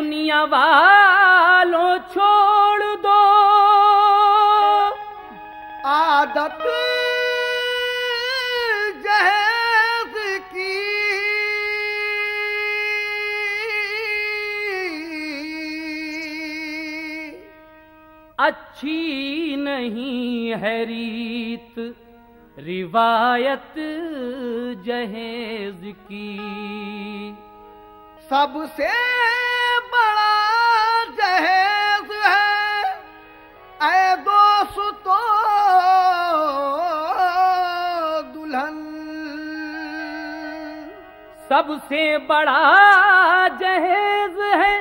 दुनिया वालों छोड़ दो आदत जहेज की, अच्छी नहीं है रीत रिवायत जहेज की। सबसे बड़ा जहेज है ऐ दोस्तों दुल्हन। सबसे बड़ा जहेज है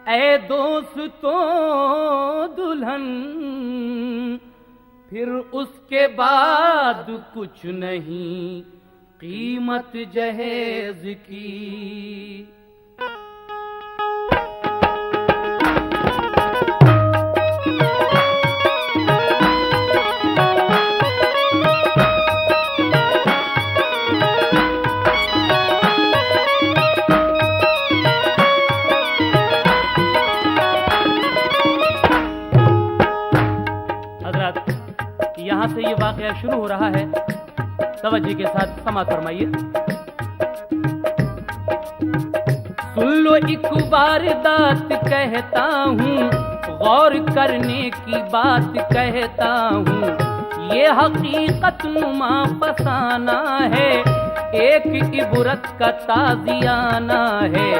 ऐ दोस्तों दुल्हन, फिर उसके बाद कुछ नहीं कीमत जहेज की। यहां से ये वाकया शुरू हो रहा है, तवज्जो के साथ समाअत फरमाइए। सुन लो एक वारदात कहता हूँ, गौर करने की बात कहता हूँ। ये हकीकत नुमा फसाना है, एक इबरत का ताजियाना है।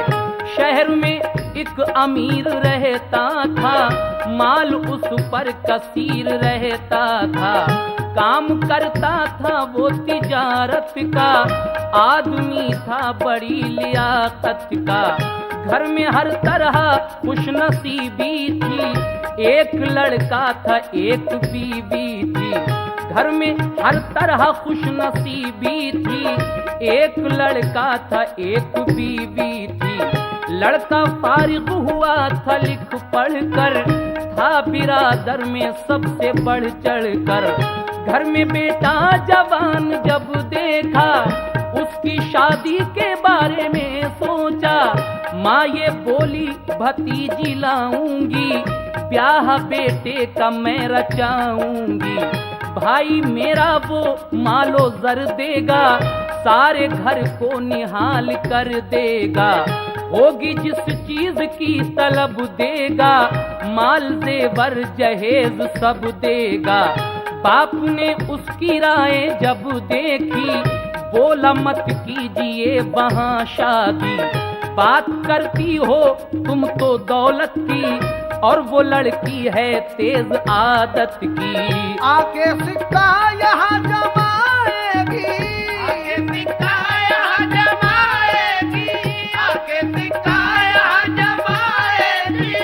शहर में एक अमीर रहता था, माल उस पर कसीर रहता था। काम करता था वो तिजारत का, आदमी था बड़ी लियाकत का। घर में हर तरह खुशनसीबी थी, एक लड़का था एक बीबी थी। घर में हर तरह खुशनसीबी थी, एक लड़का था एक बीबी थी। लड़का फारिग हुआ था लिख पढ़ कर, था बिरादर में सबसे बढ़ चढ़ कर। घर में बेटा जवान जब देखा, उसकी शादी के बारे में सोचा। माँ ये बोली भतीजी लाऊंगी, ब्याह बेटे का मैं रचाऊंगी। भाई मेरा वो मालो जर देगा, सारे घर को निहाल कर देगा। होगी जिस चीज की तलब देगा, माल जेवर जहेज सब देगा। बाप ने उसकी राय जब देखी, बोला मत कीजिए वहाँ शादी। बात करती हो तुम तो दौलत की, और वो लड़की है तेज आदत की। आके सिक्का यहाँ जमाएगी, आके सिक्का यहाँ जमाएगी, आके सिक्का यहाँ जमाएगी,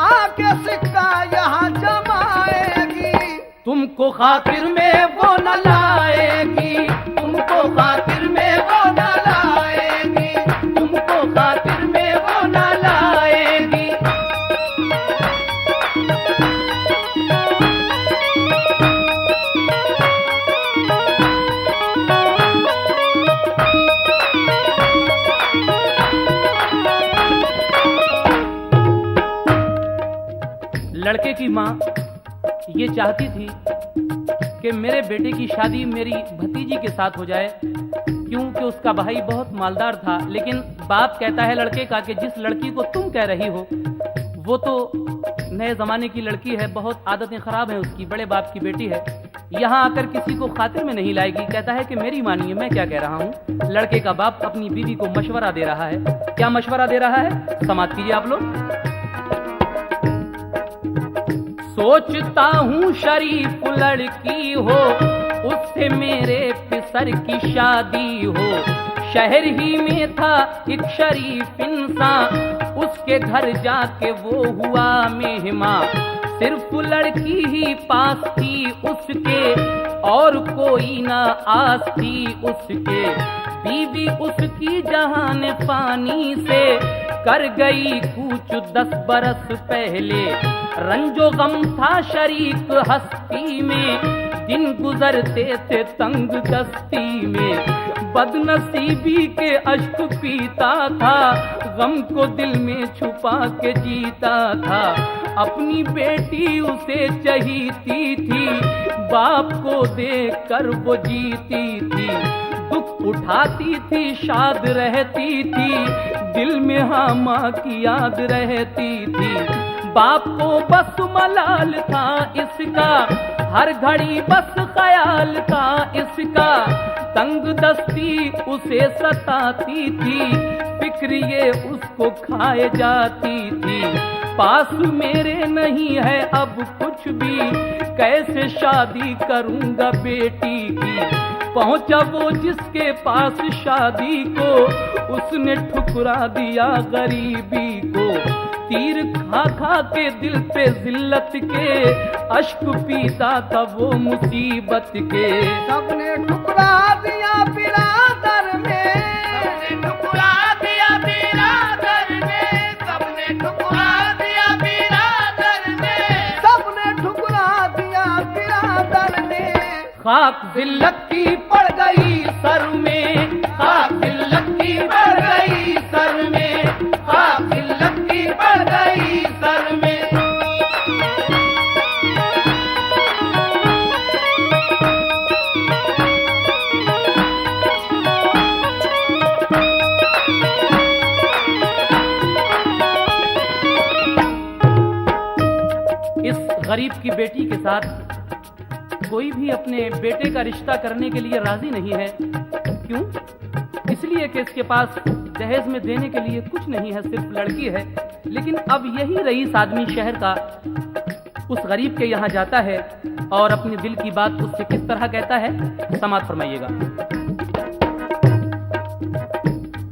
आके सिक्का यहाँ जमाएगी। तुमको खातिर में वो न लाएगी, तुमको खातिर में वो न लाएगी, तुमको खातिर में वो न लाएगी। लड़के की माँ ये चाहती थी कि मेरे बेटे की शादी मेरी भतीजी के साथ हो जाए, क्योंकि उसका भाई बहुत मालदार था। लेकिन बाप कहता है लड़के का कि जिस लड़की को तुम कह रही हो वो तो नए ज़माने की लड़की है, बहुत आदतें ख़राब हैं उसकी, बड़े बाप की बेटी है, यहाँ आकर किसी को खातिर में नहीं लाएगी। कहता है कि मेरी मानिए मैं क्या कह रहा हूँ। लड़के का बाप अपनी बीवी को मशवरा दे रहा है। क्या मशवरा दे रहा है, समाअत कीजिए आप लोग। सोचता हूँ शरीफ लड़की हो, उससे मेरे पिसर की शादी हो। शहर ही में था एक शरीफ इंसान, उसके घर जाके वो हुआ मेहमान। सिर्फ लड़की ही पास थी उसके, और कोई ना आस थी उसके। बीवी उसकी जहान पानी से कर गई कूच 10 बरस पहले। रंजो गम था शरीक हस्ती में, दिन गुजरते थे तंग दस्ती में, बदनसीबी के अश्क पीता था, गम को दिल में छुपा के जीता था। अपनी बेटी उसे चाहती थी, बाप को देखकर वो जीती थी। दुख उठाती थी, शाद रहती थी, दिल में हाँ माँ की याद रहती थी। बाप को बस मलाल था इसका, हर घड़ी बस ख्याल था इसका। तंग दस्ती उसे सताती थी, फिक्र ये उसको खाए जाती थी। पास मेरे नहीं है अब कुछ भी, कैसे शादी करूंगा बेटी की। पहुंचा वो जिसके पास शादी को, उसने ठुकरा दिया गरीबी को। तीर खा खा के दिल पे जिल्लत के, अश्क पीता था वो मुसीबत के। सबने ठुकरा दिया बिरादर में, सबने ठुकरा दिया बिरादर में, सबने ठुकरा दिया बिरादर में, सबने ठुकरा दिया बिरादर में। खाक जिल्लत की पड़ गई सर में, खाक जिल्लत की पड़ गई सर में, खाक जिल्लत की पड़ गई सर में। इस गरीब की बेटी के साथ कोई भी अपने बेटे का रिश्ता करने के लिए राजी नहीं है। क्यों? इसलिए कि इसके पास दहेज में देने के लिए कुछ नहीं है, सिर्फ लड़की है। लेकिन अब यही रईस आदमी शहर का उस गरीब के यहाँ जाता है और अपने दिल की बात उससे किस तरह कहता है, समात फरमाइएगा।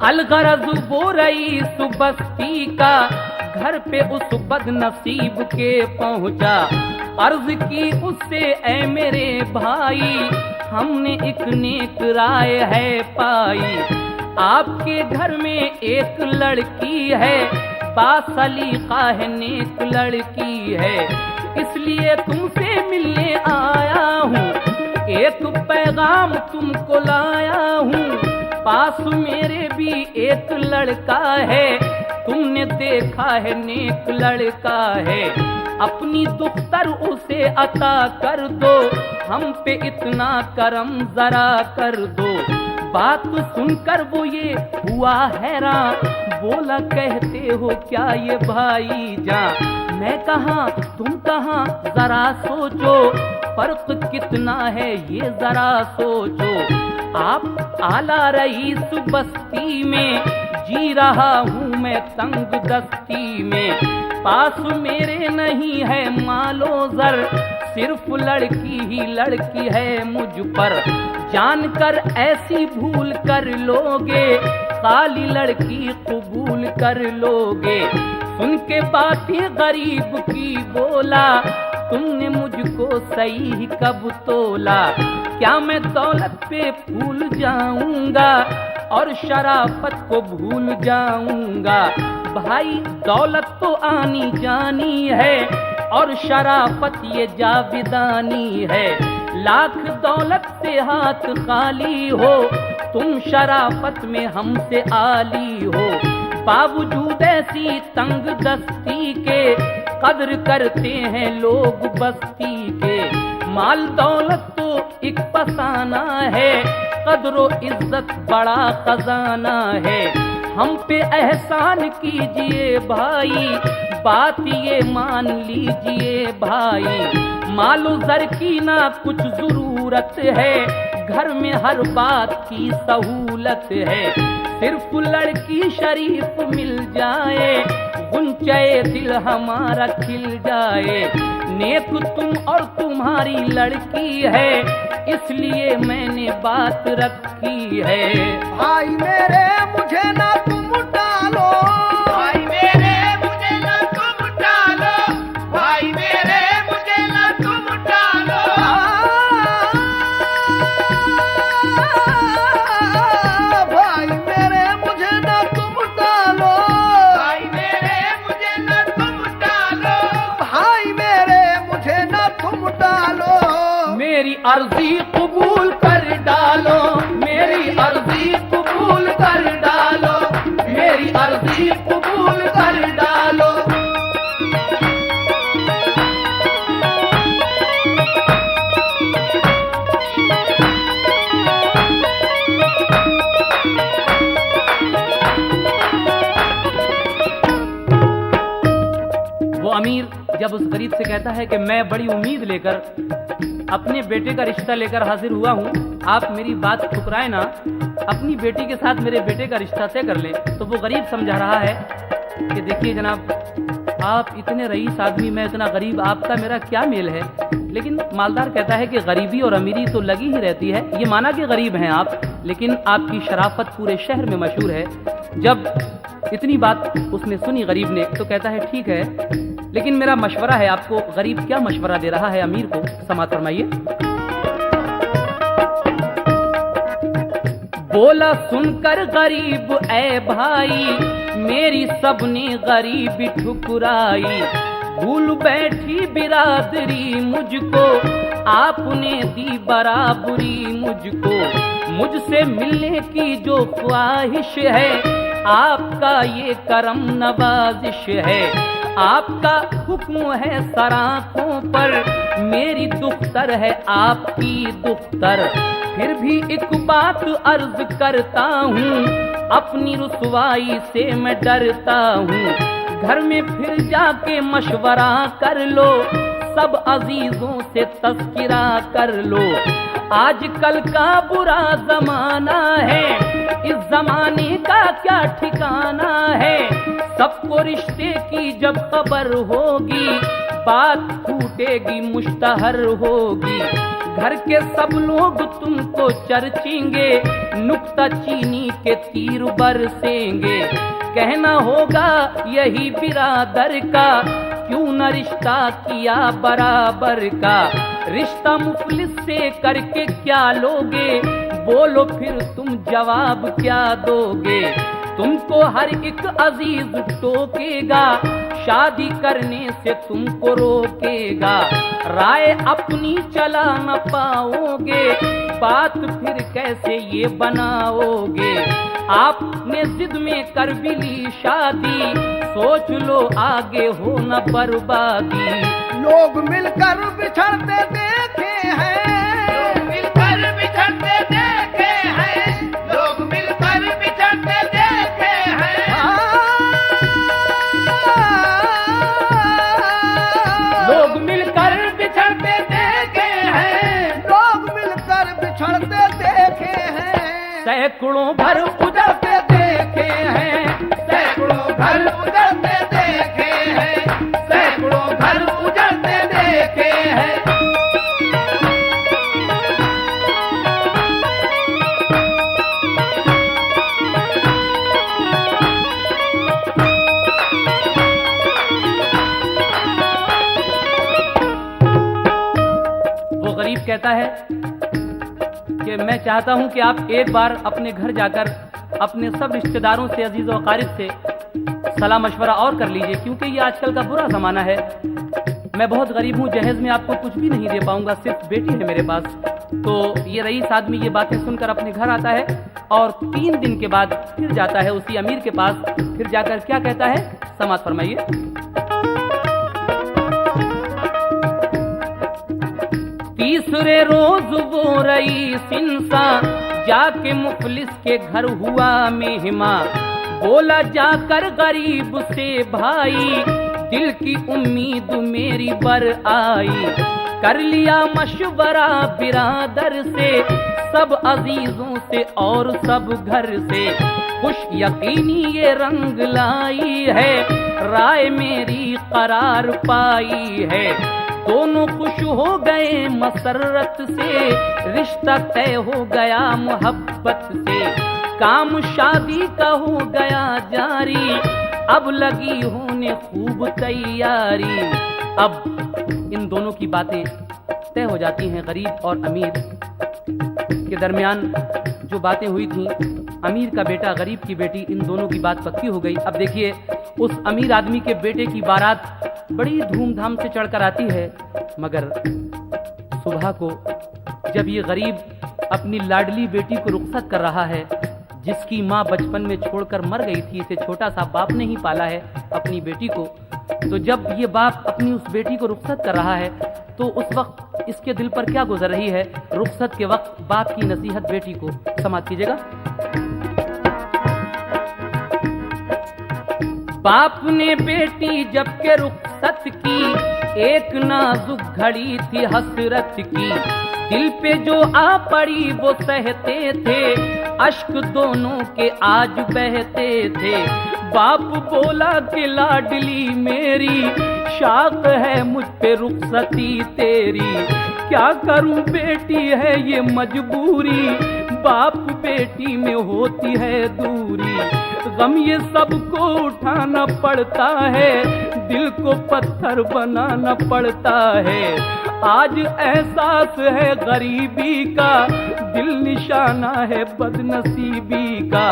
अलगरज वो रईस बस्ती का, घर पे उस बदनसीब के पहुंचा। अर्ज की उससे ऐ मेरे भाई, हमने एक नेक राय है पाई। आपके घर में एक लड़की है, बासलीका है, नेक लड़की है, इसलिए तुमसे मिलने आया हूँ। एक पैगाम तुमको लाया हूँ, पास मेरे भी एक लड़का है, तुमने देखा है नेक लड़का है। अपनी दुख्तर उसे अता कर दो, हम पे इतना करम जरा कर दो। बात सुनकर वो ये हुआ हैरान, बोला कहते हो क्या ये भाई जान। मैं कहाँ तुम कहाँ जरा सोचो, फर्क कितना है ये जरा सोचो। आप आला रईस बस्ती में, जी रहा हूँ मैं तंग दस्ती में। पास मेरे नहीं है मालो जर, सिर्फ लड़की ही लड़की है मुझ पर। जानकर ऐसी भूल कर लोगे, खाली लड़की कबूल कर लोगे। सुन के बातें गरीब की बोला, तुमने मुझको सही कब तोला। क्या मैं दौलत पे भूल जाऊंगा और शराफत को भूल जाऊंगा। भाई दौलत तो आनी जानी है और शराफत ये जाविदानी है। लाख दौलत से हाथ खाली हो, तुम शराफत में हमसे आली हो। बावजूद ऐसी तंग दस्ती के, कद्र करते हैं लोग बस्ती के। माल दौलत तो एक फसाना है, कद्रो इज्जत बड़ा खजाना है। हम पे एहसान कीजिए भाई, बात ये मान लीजिए भाई। मालो जर की ना कुछ जरूरत है, घर में हर बात की सहूलत है। सिर्फ लड़की शरीफ मिल जाए, गुंचे दिल हमारा खिल जाए। नेक तुम और तुम्हारी लड़की है, इसलिए मैंने बात रखी है। भाई मेरे मुझे ना तुम डालो, भाई मेरे मुझे ना तुम डालो, भाई मेरे मुझे ना तुम डालो। भाई मेरे मुझे ना तुम डालो, भाई मेरे मुझे ना तुम डालो, भाई मेरे मुझे ना तुम डालो। मेरी अर्जी कबूल कर डालो, मेरी अर्जी कबूल कर डालो, मेरी अर्जी कबूल कर डालो। वो अमीर जब उस गरीब से कहता है कि मैं बड़ी उम्मीद लेकर अपने बेटे का रिश्ता लेकर हाजिर हुआ हूँ, आप मेरी बात ठुकराए ना, अपनी बेटी के साथ मेरे बेटे का रिश्ता तय कर लें। तो वो गरीब समझा रहा है कि देखिए जनाब, आप इतने रईस आदमी, मैं इतना गरीब, आपका मेरा क्या मेल है। लेकिन मालदार कहता है कि गरीबी और अमीरी तो लगी ही रहती है, ये माना कि गरीब हैं आप, लेकिन आपकी शराफत पूरे शहर में मशहूर है। जब इतनी बात उसने सुनी गरीब ने, तो कहता है ठीक है, लेकिन मेरा मशवरा है आपको। गरीब क्या मशवरा दे रहा है अमीर को, समाअत फरमाइए। बोला सुनकर गरीब ऐ भाई, मेरी सबने गरीबी ठुकराई, भूल बैठी बिरादरी मुझको, आपने दी बराबरी मुझको, मुझसे मिलने की जो ख्वाहिश है, आपका ये करम नवाजिश है, आपका हुक्म है सराखों पर, मेरी दुख्तर है आपकी दुख्तर, फिर भी एक बात अर्ज करता हूँ, अपनी रुसवाई से मैं डरता हूँ, घर में फिर जाके मशवरा कर लो, सब अजीजों से तज़किरा कर लो, आजकल का बुरा जमाना है, इस जमाने का क्या ठिकाना है, सबको रिश्ते की जब खबर होगी, बात फूटेगी मुश्तहर होगी, घर के सब लोग तुमको चर्चेंगे, नुक्ता चीनी के तीर बरसेंगे, कहना होगा यही बिरादर का, क्यों न रिश्ता किया बराबर का, रिश्ता मुफलिस से करके क्या लोगे, बोलो फिर तुम जवाब क्या दोगे, तुमको हर एक अजीज टोकेगा, शादी करने से तुमको रोकेगा, राय अपनी चला न पाओगे, बात फिर कैसे ये बनाओगे, आपने जिद में कर भी ली शादी, सोच लो आगे हो न बर्बादी। लोग मिलकर बिछड़ते देखे हैं, लोग मिलकर बिछड़ते देखे हैं, लोग मिलकर बिछड़ते देखे हैं, लोग मिलकर बिछड़ते देखे हैं, लोग मिलकर बिछड़ते देखे हैं, सैकड़ों घर उजड़ते देखे हैं, सैकड़ों घर उजड़ते देखे हैं, सैकड़ों घर उजड़ते देखे हैं। वो गरीब कहता है कि मैं चाहता हूं कि आप एक बार अपने घर जाकर अपने सब रिश्तेदारों से, अजीज और क़ारिब से सलाह मशवरा और कर लीजिए, क्योंकि ये आजकल का बुरा ज़माना है। मैं बहुत गरीब हूँ, जहेज़ में आपको कुछ भी नहीं दे पाऊंगा, सिर्फ बेटी है मेरे पास। तो ये रईस आदमी ये बातें सुनकर अपने घर आता है और 3 दिन के बाद फिर जाता है उसी अमीर के पास। फिर जाकर क्या कहता है, समाअत फरमाइए। तीसरे रोज वो रईस इंसान जाके मुफलिस के घर हुआ मेहमा, बोला जाकर गरीब से भाई, दिल की उम्मीद मेरी बर आई, कर लिया मशवरा बिरादर से, सब अजीजों से और सब घर से, खुश यकीनी ये रंग लाई है, राय मेरी करार पाई है, दोनों खुश हो गए मसरत से, रिश्ता तय हो गया मोहब्बत से, काम शादी का हो गया जारी, अब लगी होने खूब तैयारी। अब इन दोनों की बातें तय हो जाती हैं। गरीब और अमीर के दरमियान जो बातें हुई थी, अमीर का बेटा गरीब की बेटी, इन दोनों की बात पक्की हो गई। अब देखिए, उस अमीर आदमी के बेटे की बारात बड़ी धूमधाम से चढ़कर आती है, मगर सुबह को जब ये गरीब अपनी लाडली बेटी को रुखसत कर रहा है, जिसकी माँ बचपन में छोड़कर मर गई थी, इसे छोटा सा बाप ने ही पाला है अपनी बेटी को, तो जब ये बाप अपनी उस बेटी को रुखसत कर रहा है तो उस वक्त इसके दिल पर क्या गुजर रही है। रुखसत के वक्त बाप की नसीहत बेटी को समाप्त कीजिएगा। बाप ने बेटी जब के रुखसत की, एक नाजुक घड़ी थी हसरत की, दिल पे जो आ पड़ी वो सहते थे, अश्क दोनों के आज बहते थे। बाप बोला कि लाडली मेरी, शाक है मुझ पे रुखसती तेरी, क्या करूं बेटी है ये मजबूरी, बाप बेटी में होती है दूरी, गम ये सबको उठाना पड़ता है, दिल को पत्थर बनाना पड़ता है। आज एहसास है गरीबी का, दिल निशाना है बदनसीबी का,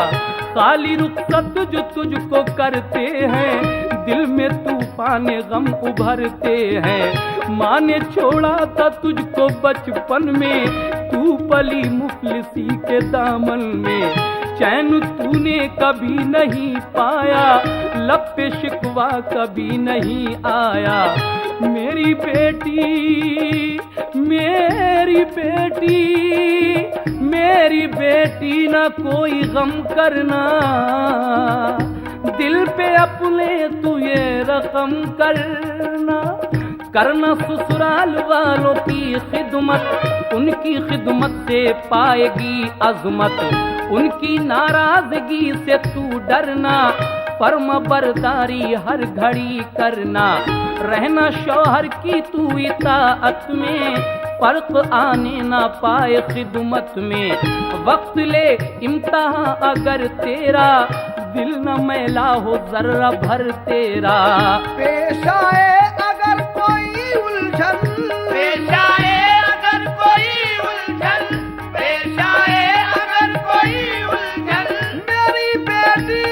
खाली रुखसत जो तुझको करते हैं, दिल में तूफान गम उभरते हैं। माँ ने छोड़ा था तुझको बचपन में, तू पली मुफलिसी के दामन में, चैन तूने कभी नहीं पाया, लब पे शिकवा कभी नहीं आया। मेरी बेटी, मेरी बेटी, मेरी बेटी ना कोई गम करना, दिल पे अपने तू ये रकम करना, करना ससुराल वालों की खिदमत, उनकी खिदमत से पाएगी अजमत, उनकी नाराजगी से तू डरना, फर्म बरदारी हर घड़ी करना, रहना शौहर की तू इताअत में, फर्क आने ना पाए खिदमत में, वक्त ले इम्तिहान अगर तेरा, दिल न मैला हो जर्रा भर तेरा। पेश आए अगर कोई उलझन, पेश आए अगर कोई उलझन, पेश आए अगर कोई उलझन, मेरी बेटी,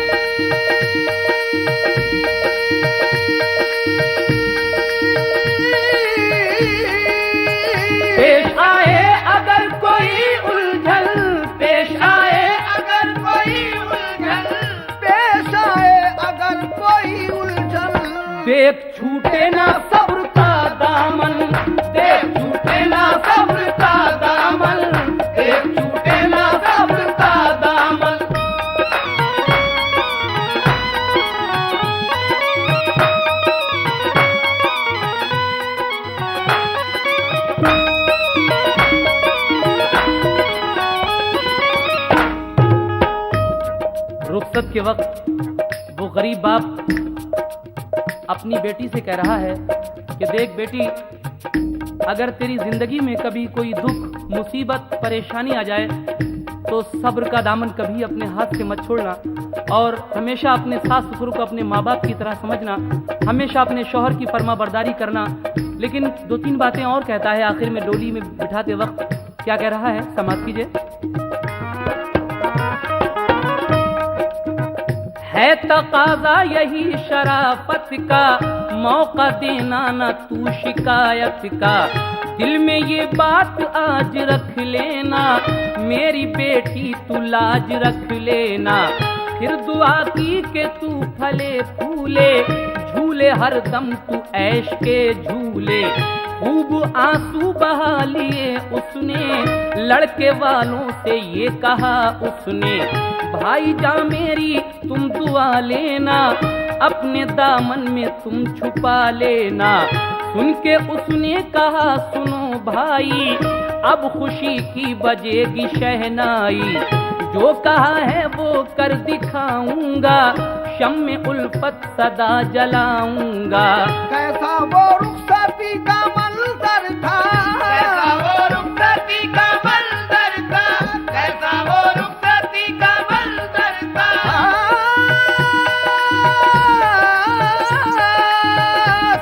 पेश आए अगर कोई उलझन, पेश आए अगर कोई उलझन, पेश आए अगर कोई उलझन, देख छूटे ना सब्र का दामन, देख छूटे ना सब्र का दामन, देख छूटे ना सब्र का दामन। रुखसत के वक्त वो गरीब बाप अपनी बेटी से कह रहा है कि देख बेटी, अगर तेरी जिंदगी में कभी कोई दुख, मुसीबत, परेशानी आ जाए तो सब्र का दामन कभी अपने हाथ से मत छोड़ना, और हमेशा अपने सास ससुर को अपने माँ बाप की तरह समझना, हमेशा अपने शौहर की फर्मा बरदारी करना। लेकिन दो तीन बातें और कहता है आखिर में डोली में बिठाते वक्त। क्या कह रहा है, समाप्त कीजिए। है तकाजा यही शराफत का, मौका देना न तू शिकायत का, दिल में ये बात आज रख लेना, मेरी बेटी तू लाज रख लेना, फिर दुआ की के तू फले फूले, झूले हर दम तू ऐश के झूले। खूब आंसू बहा लिए उसने, लड़के वालों से ये कहा उसने, भाई जा मेरी तुम दुआ लेना, अपने दामन में तुम छुपा लेना। सुन के उसने कहा सुनो भाई, अब खुशी की बजेगी शहनाई, जो कहा है वो कर दिखाऊंगा, शम्मे उल्फत सदा जलाऊंगा। कैसा वो रुखसती का मंजर था, कैसा वो रुखसती का मंजर था, कैसा वो रुखसती का मंजर था,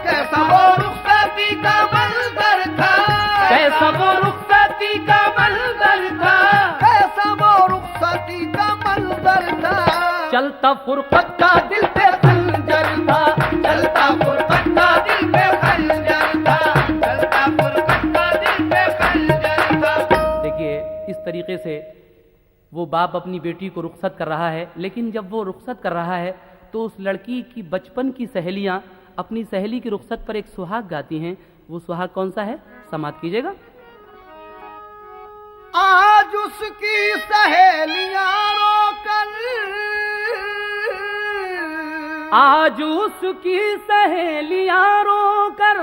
कैसा वो रुखसती का मंजर था, कैसा वो रुखसती का मंजर था, कैसा वो रुखसती का मंजर था। चलता फुरकत का दिल पे खंजर था, चलता फुरकत का दिल पे खंजर था, चलता फुरकत का दिल पे खंजर था। वो बाप अपनी बेटी को रुखसत कर रहा है, लेकिन जब वो रुखसत कर रहा है तो उस लड़की की बचपन की सहेलियां अपनी सहेली की रुखसत पर एक सुहाग गाती हैं। वो सुहाग कौन सा है, समाप्त कीजिएगा। आज उसकी सहेलियां रोकर, आज उसकी सहेलियां रोकर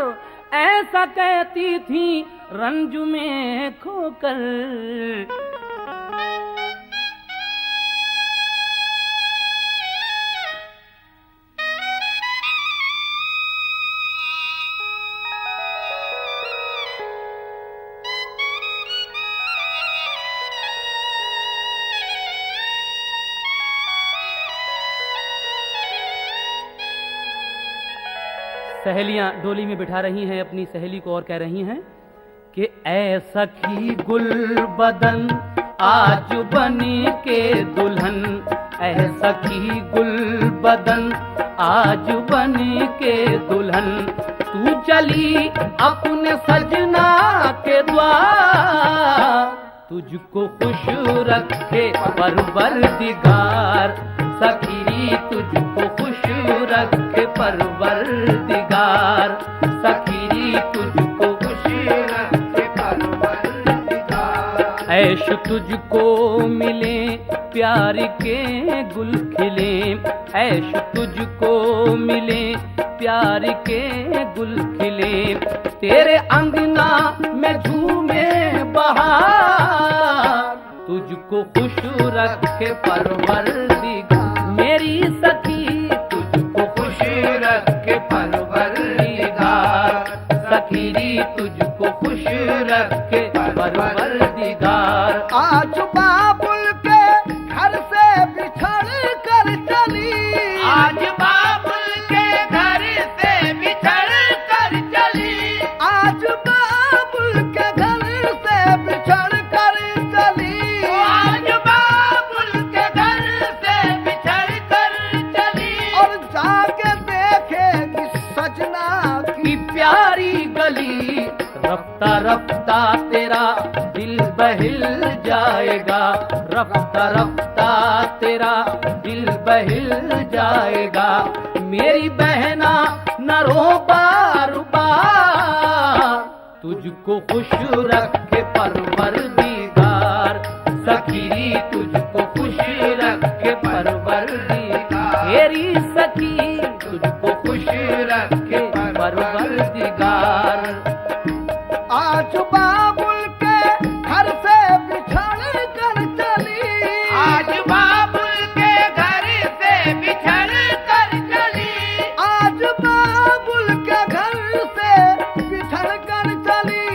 ऐसा कहती थी रंज में खोकर। सहेलियां डोली में बिठा रही हैं अपनी सहेली को और कह रही हैं कि ऐ सखी गुल बदन आज बनी के दुल्हन, ऐ सखी गुल बदन आज बनी के दुल्हन, तू चली अपने सजना के द्वार, तुझको खुश रखे परवरदिगार, सखी तुझको खुश रखे परवरदिगार, सखी तुझको खुश रखे परवरदिगार। ऐश तुझको मिले प्यार के गुल खिले, ऐश तुझको मिले प्यार के गुल खिले, तेरे अंगना में झूमे बहार, तुझको खुश रखे परवरदिगार, मेरी सखी तुझको खुश रखे परवरदिगार, सखी तुझको खुश रखे परवरदिगार। आज बाबुल के घर से बिछड़ कर चली, आज बाबुल के घर से बिछड़ कर चली, आज बाबुल के घर से बिछड़ कर चली, आज बाबुल के घर से बिछड़ कर चली, और जाके देखेगी सजना की प्यारी गली, रफ्ता रफ्ता तेरा दिल बहिल जाएगा, रफ्ता रफ्ता तेरा दिल बहिल जाएगा, मेरी बहना न रो बार बार, तुझको खुश रखे परवरदिगार, सखी तुझको खुश रखे परवरदिगार, मेरी सखी तुझको खुश रखे परवरदिगार। आज बाबुल के घर से बिछड़ कर चली, आज बाबुल के घर से बिछड़ कर चली, आज बाबुल के घर से बिछड़ कर चली,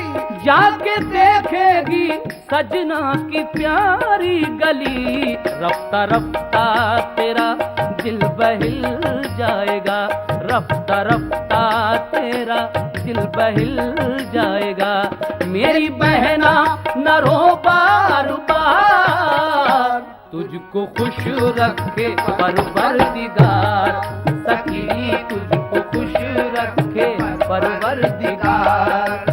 जाके देखेगी सजना की प्यारी गली, रफ्ता रफ्ता तेरा दिल बहिल जाएगा, रफ्ता रफ्ता तेरा दिल बहिल जाएगा, मेरी बहना न रो बार बार, तुझको खुश रखे परवरदिगार, सखी तुझको खुश रखे परवरदिगार।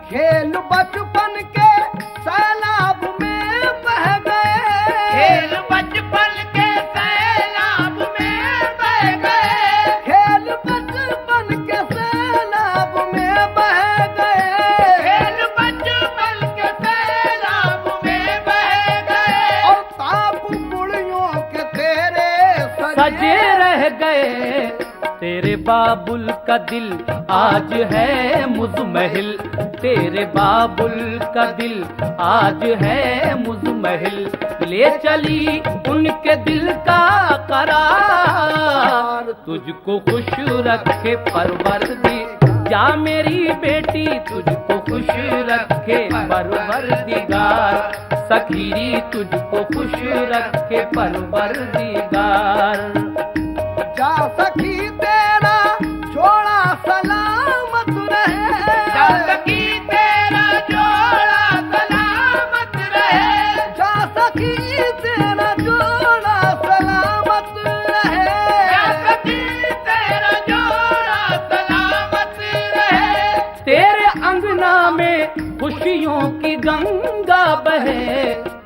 खेल बचपन के सैलाब में बह गए, खेल बचपन के सैलाब में बह गए, खेल बचपन के सैलाब में बह गए, खेल बचपन के सैलाब में बह गए, और ताप पुड़ियों के तेरे सजे रह गए, तेरे बाबुल का दिल आज है मुजमहिल, तेरे बाबुल का दिल आज है मुजमहिल, ले चली उनके दिल का करार, तुझको खुश रखे परवरदिगार, जा मेरी बेटी तुझको खुश रखे परवरदिगार, सखी तुझको खुश रखे परवरदिगार। जा सखी तेरा जो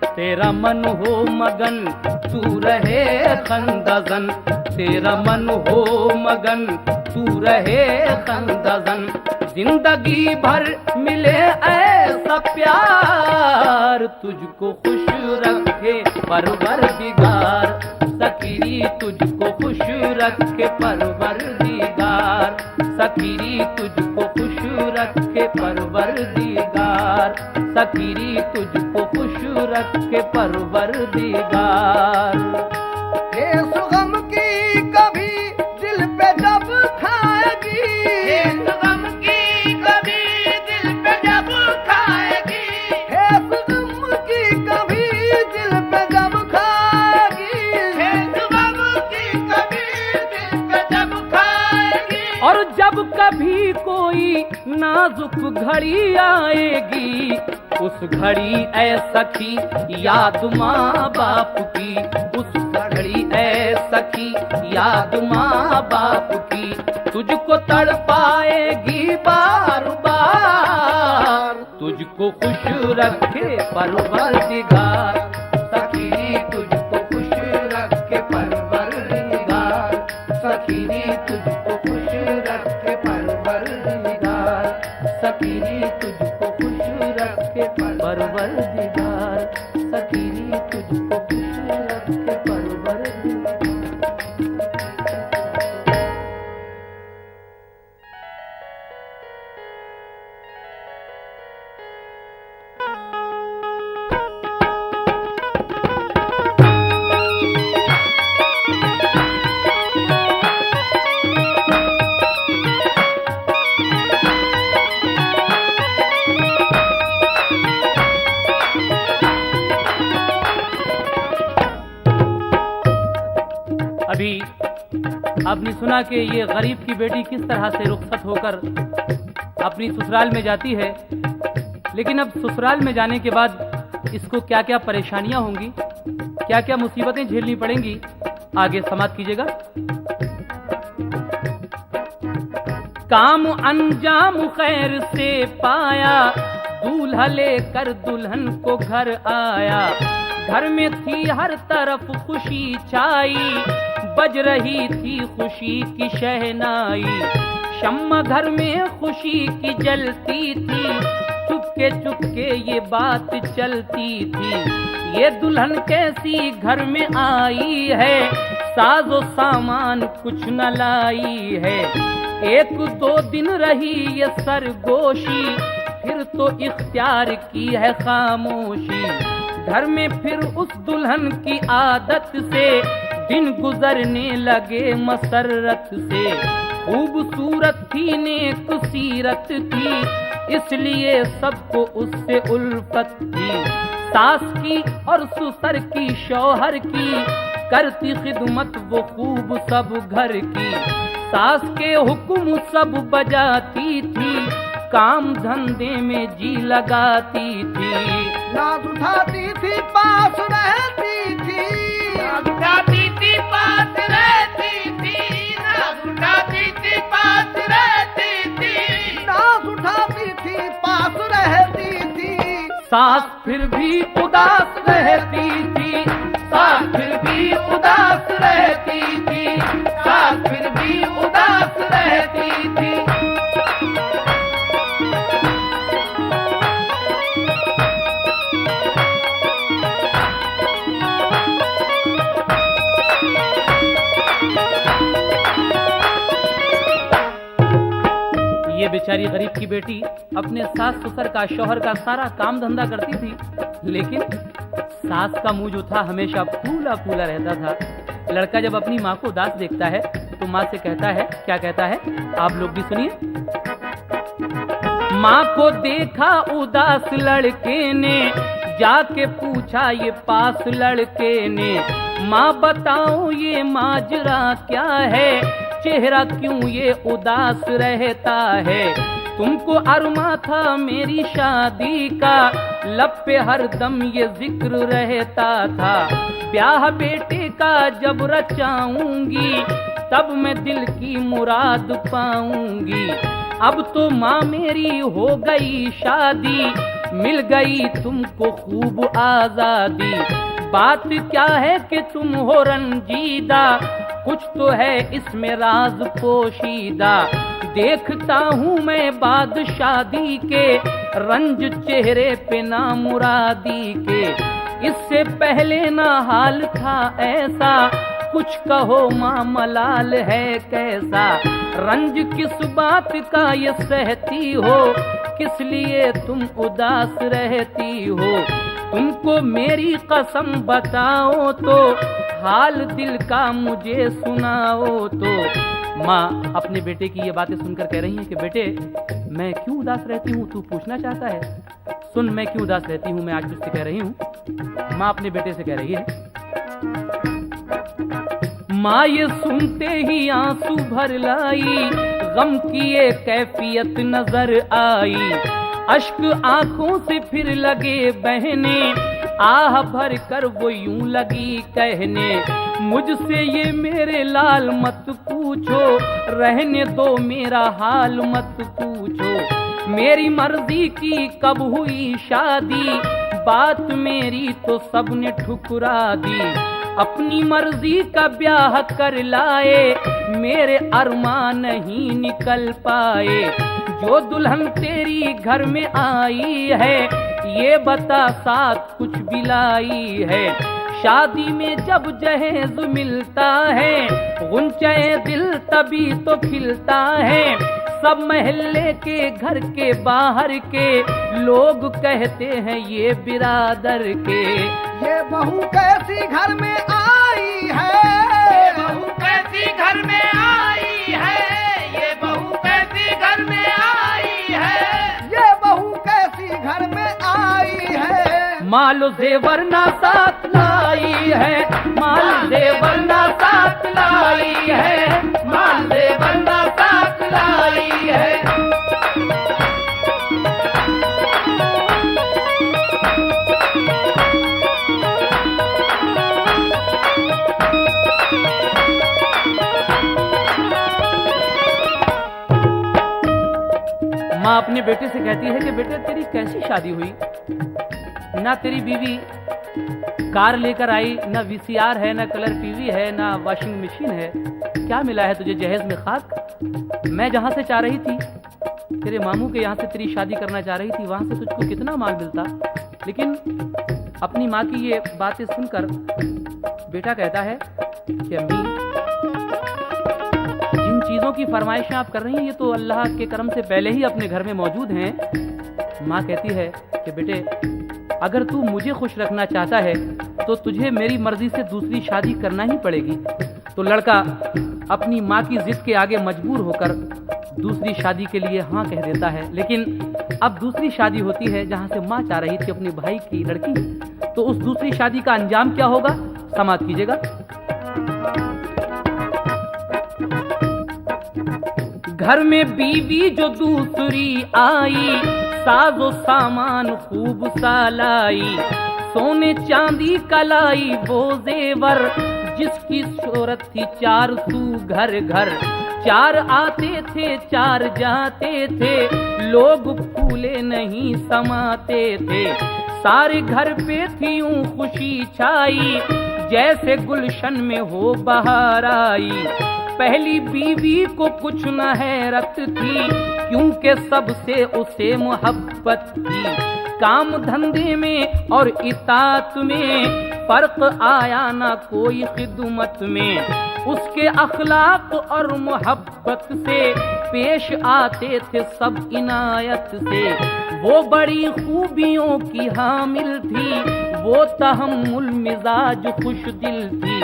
तेरा मन हो मगन तू रहे खंदजन, तेरा मन हो मगन तू रहे खंदजन। जिंदगी भर मिले ऐसा प्यार, तुझको खुश रखे परवरदिगार। सकीरी तुझको खुश रखे परवरदिगार, सकीरी तुझको खुश रखे परवरदिगार, सकीरी तुझको खुश रखे परवरदिगार। हे सुगम की कभी दिल पे जब खाएगी, हे सुगम की कभी दिल पे जब खाएगी, हे सुगम की कभी दिल पे जब खाएगी, हे सुगम की कभी दिल पे जब खाएगी। और जब कभी कोई नाजुक घड़ी आएगी, उस घड़ी ऐ सखी याद माँ बाप की, उस घड़ी ऐ सखी याद माँ बाप की। तुझको तड़पाएगी बार बार, तुझको खुश रखे परवरदिगार। सखी तुझको खुश रखे परवरदिगार, सखी तुझको खुश रखे परवरदिगार, सखी तुझको खुश रखे परवरदिगार, सखी तुझको खुश रखे परवरदिगार। अभी आपने सुना कि ये गरीब की बेटी किस तरह से रुखसत होकर अपनी ससुराल में जाती है, लेकिन अब ससुराल में जाने के बाद इसको क्या क्या परेशानियां होंगी, क्या क्या मुसीबतें झेलनी पड़ेंगी, आगे समाप्त कीजिएगा। काम अंजाम खैर से पाया, दूल्हा लेकर दुल्हन को घर आया। घर में थी हर तरफ खुशी छाई, बज रही थी खुशी की शहनाई। शम्मा घर में खुशी की जलती थी, चुपके चुपके ये बात चलती थी। ये दुल्हन कैसी घर में आई है, साजो सामान कुछ न लाई है। एक दो दिन रही ये सरगोशी, फिर तो इख्तियार की है खामोशी। घर में फिर उस दुल्हन की आदत से दिन गुजरने लगे मसरत से। खूबसूरत थी नेक सीरत थी, इसलिए सबको उससे उल्फत थी। सास की और ससुर की शौहर की करती खिदमत वो खूब सब घर की। सास के हुक्म सब बजाती थी, काम धंधे में जी लगाती थी। नाज उठाती थी पास रहती थी, नाज उठाती थी पास रहती थी, नाज उठाती थी पास रहती थी, नाज उठाती थी पास रहती थी। सास फिर भी उदास रहती थी, सास फिर भी उदास रहती थी, सास फिर भी उदास रहती थी। ये बेचारी गरीब की बेटी अपने सास ससुर का शौहर का सारा काम धंधा करती थी, लेकिन सास का मुंह जो था हमेशा फूला फूला रहता था। लड़का जब अपनी माँ को उदास देखता है तो माँ से कहता है, क्या कहता है आप लोग भी सुनिए। माँ को देखा उदास लड़के ने, जाके पूछा ये पास लड़के ने। माँ बताओ ये माजरा क्या है, चेहरा क्यों ये उदास रहता है। तुमको अरमा था मेरी शादी का, लब पे हरदम ये जिक्र रहता था। ब्याह बेटे का जब रचाऊंगी, तब मैं दिल की मुराद पाऊंगी। अब तो माँ मेरी हो गई शादी, मिल गई तुमको खूब आजादी। बात क्या है कि तुम हो रंजीदा, कुछ तो है इसमें राज पोशीदा। देखता हूँ मैं बाद शादी के रंज चेहरे पे ना मुरादी के। इससे पहले ना हाल था ऐसा, कुछ कहो माँ मलाल है कैसा। रंज किस बात का ये सहती हो, किस लिए तुम उदास रहती हो। तुमको मेरी कसम बताओ तो, हाल दिल का मुझे सुनाओ तो। माँ अपने बेटे की ये बातें सुनकर कह रही हैं कि बेटे मैं क्यों उदास रहती हूँ, तू पूछना चाहता है? सुन मैं क्यों उदास रहती हूँ, मैं आज तुझसे कह रही हूँ। माँ अपने बेटे से कह रही है। माँ ये सुनते ही आंसू भर लाई, गम की ये कैफियत नजर आई। अश्क आंखों से फिर लगे बहने, आह भर कर वो यूं लगी कहने। मुझसे ये मेरे लाल मत पूछो, रहने दो मेरा हाल मत पूछो। मेरी मर्जी की कब हुई शादी, बात मेरी तो सबने ठुकरा दी। अपनी मर्जी का ब्याह कर लाए, मेरे अरमान नहीं निकल पाए। जो दुल्हन तेरी घर में आई है, ये बता साथ कुछ भी लाई है। शादी में जब जहेज मिलता है, गुंचे दिल तभी तो खिलता है। सब महल्ले के घर के बाहर के लोग कहते हैं ये बिरादर के। ये बहू कैसी घर में आई है, ये बहू कैसी घर में आई है, ये बहू कैसी घर में आई है, ये बहू कैसी घर में आई है। माल जेवर ना साथ लाई है, माल जेवर ना साथ लाई है, माल जेवर ना साथ लाई है। माँ अपने बेटे से कहती है कि बेटे तेरी कैसी शादी हुई, ना तेरी बीवी कार लेकर आई, ना वीसीआर है, ना कलर टीवी है, ना वॉशिंग मशीन है। क्या मिला है तुझे जहेज में खाक? मैं जहाँ से चाह रही थी, तेरे मामू के यहाँ से तेरी शादी करना चाह रही थी, वहाँ से तुझको कितना माल मिलता। लेकिन अपनी माँ की ये बातें सुनकर बेटा कहता है कि अम्मी जिन चीज़ों की फरमाइशें आप कर रही हैं ये तो अल्लाह के करम से पहले ही अपने घर में मौजूद हैं। माँ कहती है कि बेटे अगर तू मुझे खुश रखना चाहता है तो तुझे मेरी मर्जी से दूसरी शादी करना ही पड़ेगी। तो लड़का अपनी माँ की जिद के आगे मजबूर होकर दूसरी शादी के लिए हाँ कह देता है। लेकिन अब दूसरी शादी होती है जहाँ से माँ चाह रही थी अपने भाई की लड़की, तो उस दूसरी शादी का अंजाम क्या होगा समाप्त कीजिएगा। घर में बीवी जो दूसरी आई, साजो सामान खूब सालाई, सोने चांदी कलाई वो जेवर, जिसकी शोहरत थी चार सू घर घर। चार आते थे चार जाते थे, लोग फूले नहीं समाते थे। सारे घर पे थी यूं खुशी छाई, जैसे गुलशन में हो बहार आई। पहली बीवी को कुछ न हैरत थी, क्योंकि सबसे उसे मोहब्बत थी। काम धंधे में और इताअत में फर्क आया ना कोई खिदमत में। उसके अखलाक और मोहब्बत से पेश आते थे सब इनायत से। वो बड़ी खूबियों की हामिल थी, वो तहम्मुल मिजाज खुश दिल थी।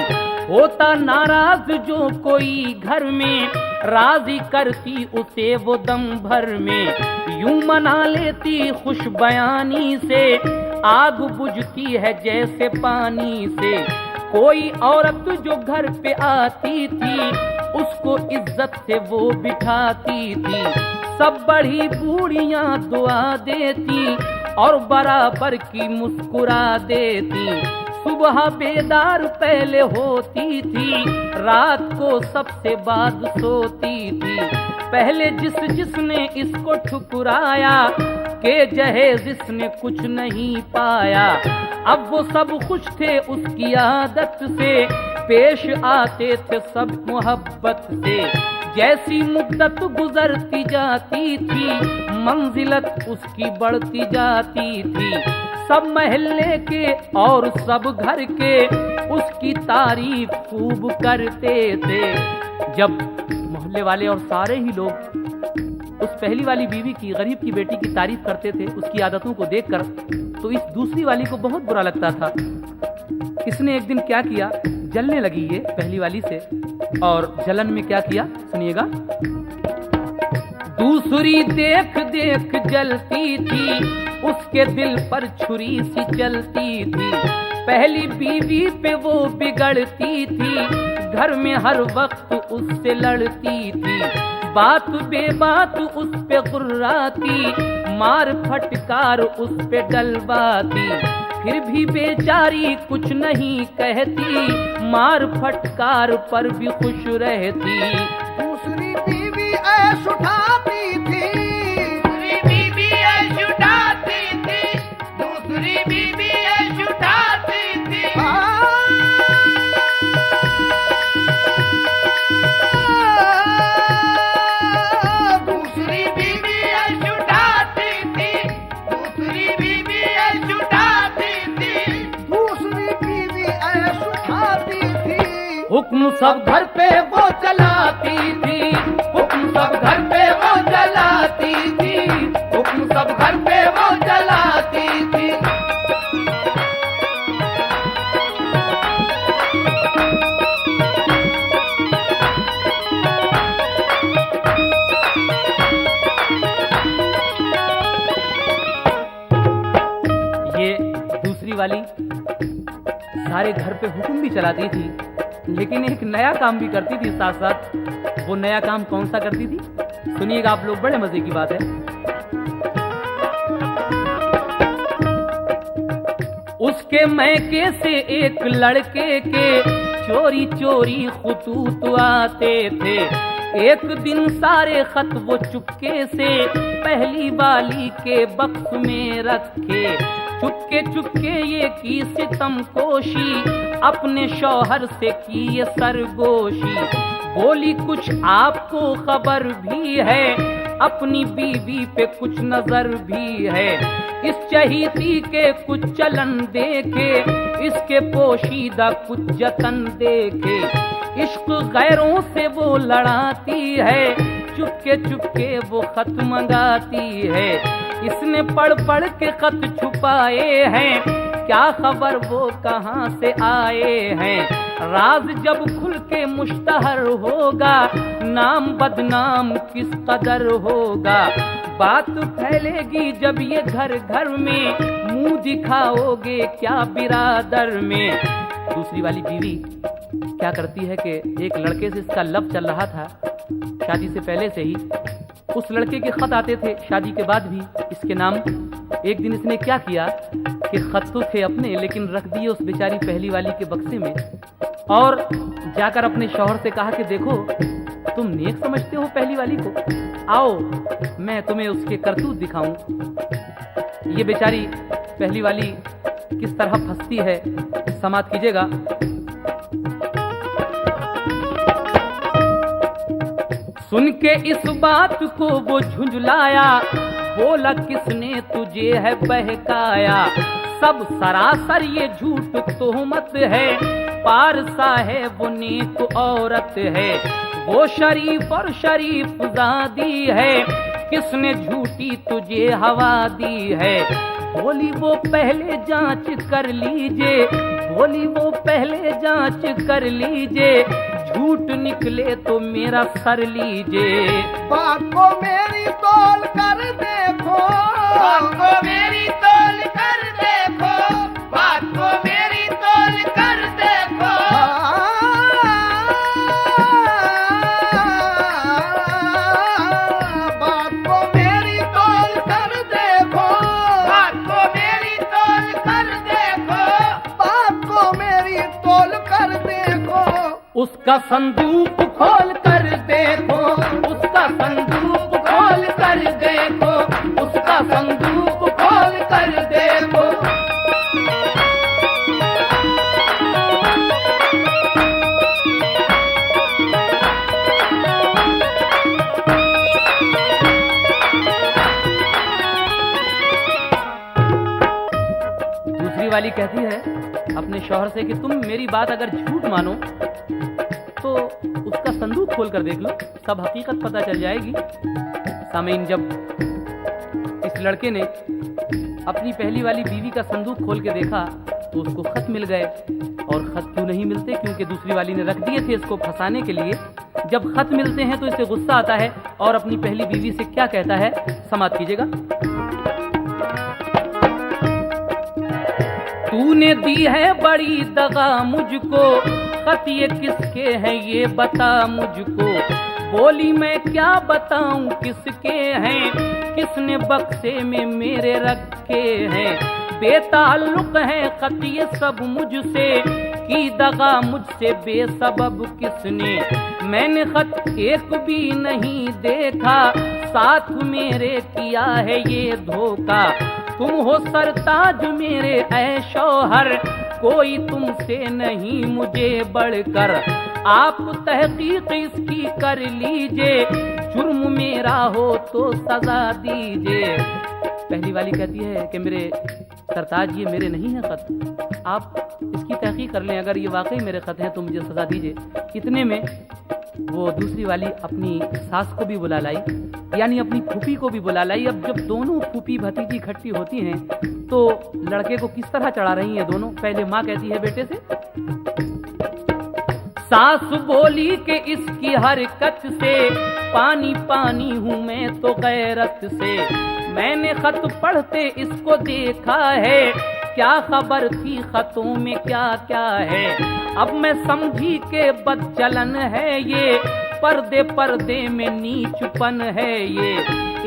होता नाराज जो कोई घर में, राजी करती उसे वो दम भर में। यूं मना लेती खुश बयानी से, आग बुझती है जैसे पानी से। कोई औरत जो घर पे आती थी, उसको इज्जत से वो बिठाती थी। सब बड़ी बूढ़ियां दुआ देती और बराबर की मुस्कुरा देती। सुबह बेदार पहले होती थी, रात को सबसे बाद सोती थी। पहले जिसने इसको ठुकराया, उसके जहेज इसने कुछ नहीं पाया। अब वो सब खुश थे उसकी आदत से, पेश आते थे सब मोहब्बत से। जैसी मुद्दत गुजरती जाती थी, मंजिलत उसकी बढ़ती जाती थी। सब महल्ले के और सब घर के उसकी तारीफ खूब करते थे। जब मोहल्ले वाले और सारे ही लोग उस पहली वाली बीवी की, गरीब की बेटी की तारीफ करते थे उसकी आदतों को देखकर, तो इस दूसरी वाली को बहुत बुरा लगता था। इसने एक दिन क्या किया, जलने लगी ये पहली वाली से, और जलन में क्या किया सुनिएगा। दूसरी देख देख जलती थी, उसके दिल पर छुरी सी चलती थी। पहली बीवी पे वो बिगड़ती थी, घर में हर वक्त उससे लड़ती थी। बात बेबात उस पे गुर्राती, मार फटकार उस पे डलवाती। फिर भी बेचारी कुछ नहीं कहती, मार फटकार पर भी खुश रहती। दूसरी बीवी ऐश उठाती थी, दूसरी बीवी ऐश उठाती थी, दूसरी बीवी ऐश उठाती थी। दूसरी बीवी ऐश उठाती थी, दूसरी बीवी ऐश उठाती थी, दूसरी बीवी ऐश उठाती थी। हुक्म सब घर पे वो चलाती थी, हुक्म सब घर पे वो चलाती थी, हुक्म सब घर पे वो चलाती थी। ये दूसरी वाली सारे घर पे हुक्म भी चलाती थी, लेकिन एक नया काम भी करती थी साथ साथ। वो नया काम कौन सा करती थी सुनिएगा आप लोग, बड़े मजे की बात है। उसके मैके से एक लड़के के चोरी चोरी खुतूत आते थे। एक दिन सारे खत वो चुपके से पहली वाली के बक्स में रखे। चुपके चुपके ये की सितम कोशी, अपने शौहर से की ये सरगोशी। बोली कुछ आपको खबर भी है, अपनी बीवी पे कुछ नजर भी है। इस चहीती के कुछ चलन देखे, इसके पोशीदा कुछ जतन देखे। इश्क गैरों से वो लड़ाती है, चुपके चुपके वो खत मंगाती है। इसने पढ़ पढ़ के खत छुपाए हैं, क्या खबर वो कहाँ से आए हैं। राज जब खुल के मुश्तहर होगा, नाम बदनाम किस कदर होगा। बात फैलेगी जब ये घर घर में, मुंह दिखाओगे क्या बिरादर में। दूसरी वाली बीवी क्या करती है कि एक लड़के से इसका लव चल रहा था शादी से पहले से ही। उस लड़के के खत आते थे शादी के बाद भी इसके नाम। एक दिन इसने क्या किया कि खत तो थे अपने, लेकिन रख दिए उस बेचारी पहली वाली के बक्से में, और जाकर अपने शौहर से कहा कि देखो तुम नेक समझते हो पहली वाली को, आओ मैं तुम्हें उसके करतूत दिखाऊं। ये बेचारी पहली वाली किस तरह फंसती है, समाप्त कीजिएगा। सुन के इस बात को वो झुंझलाया, बोला किसने तुझे है बहकाया। सब सरासर ये झूठ तोहमत है, पारसा है वो नेक औरत है। वो शरीफ और शरीफ ज़ादी है, किसने झूठी तुझे हवा दी है। बोली वो पहले जांच कर लीजिए, बोली वो पहले जांच कर लीजिए। झूठ निकले तो मेरा सर लीजिए। बात को मेरी तौल कर देखो, बात को मेरी तौल कर देखो, बात को मेरी तौल कर देखो। बात को मेरी तौल कर देखो, बात को मेरी तौल कर देखो, बात को मेरी तौल कर देखो। उसका संदूक खोल कर देखो, उसका संदूक खोल कर देखो, उसका संदूक वाली कहती है अपने शौहर से कि तुम मेरी बात अगर झूठ मानो तो उसका संदूक खोल कर देख लो, सब हकीकत पता चल जाएगी। सामीन, जब इस लड़के ने अपनी पहली वाली बीवी का संदूक खोल के देखा तो उसको खत मिल गए। और खत क्यों नहीं मिलते? क्योंकि दूसरी वाली ने रख दिए थे इसको फंसाने के लिए। जब खत मिलते हैं तो इसे गुस्सा आता है और अपनी पहली बीवी से क्या कहता है, समाप्त कीजिएगा। तूने दी है बड़ी दगा मुझको, खत ये किसके हैं ये बता मुझको। बोली मैं क्या बताऊं किसके हैं, किसने बक्से में मेरे रखे हैं। बेताल्लुक है खत ये सब मुझसे, की दगा मुझसे बेसबब किसने। मैंने खत एक भी नहीं देखा, साथ मेरे किया है ये धोखा। तुम हो सरताज मेरे ऐ शौहर, कोई तुमसे नहीं मुझे बढ़कर। आप तहकीक इसकी कर लीजिए, जुर्म मेरा हो तो सजा दीजिए। पहली वाली कहती है कि मेरे सरताज ये मेरे नहीं है खत, आप इसकी तहकीक कर लें, अगर ये वाकई मेरे खत हैं तो मुझे सजा दीजिए। इतने में वो दूसरी वाली अपनी सास को भी बुला लाई, यानी अपनी फूफी को भी बुला लाई। अब जब दोनों फूफी भतीजी इकट्ठी होती हैं तो लड़के को किस तरह चढ़ा रही हैं दोनों। पहले माँ कहती है बेटे से, सास बोली कि इसकी हरकत से पानी पानी हूँ मैं तो गैरत से। मैंने खत पढ़ते इसको देखा है, क्या खबर थी खतों में क्या क्या है। अब मैं समझी के बदचलन है ये, पर्दे पर्दे में नीचपन है ये।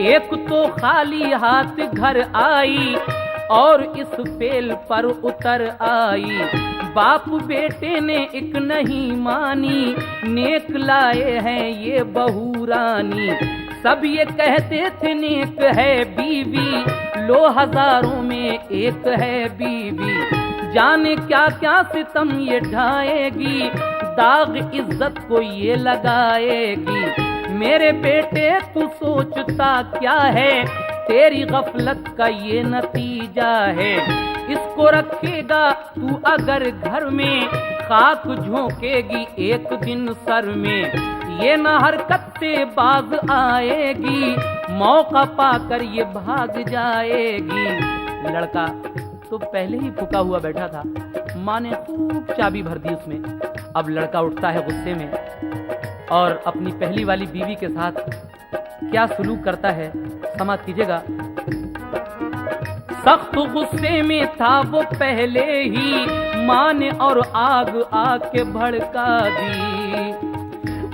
एक तो खाली हाथ घर आई और इस फेल पर उतर आई। बाप बेटे ने एक नहीं मानी, नेक लाए हैं ये बहू रानी। सब ये कहते थे नेक है बीवी, लो हजारों में एक है बीवी। जाने क्या क्या सितम ये ढाएगी, दाग इज्जत को ये लगाएगी। मेरे बेटे तू सोचता क्या है, तेरी गफलत का ये नतीजा है। इसको रखेगा तू अगर घर में, खाक झोंकेगी एक दिन सर में। ये न हरकत से बाज आएगी, मौका पाकर ये भाग जाएगी। लड़का तो पहले ही फुका हुआ बैठा था, माँ ने खूब चाबी भर दी उसमें। अब लड़का उठता है गुस्से में और अपनी पहली वाली बीवी के साथ क्या सलूक करता है, समाप्त कीजिएगा। सख्त गुस्से में था वो पहले ही, माँ ने और आग आके भड़का दी।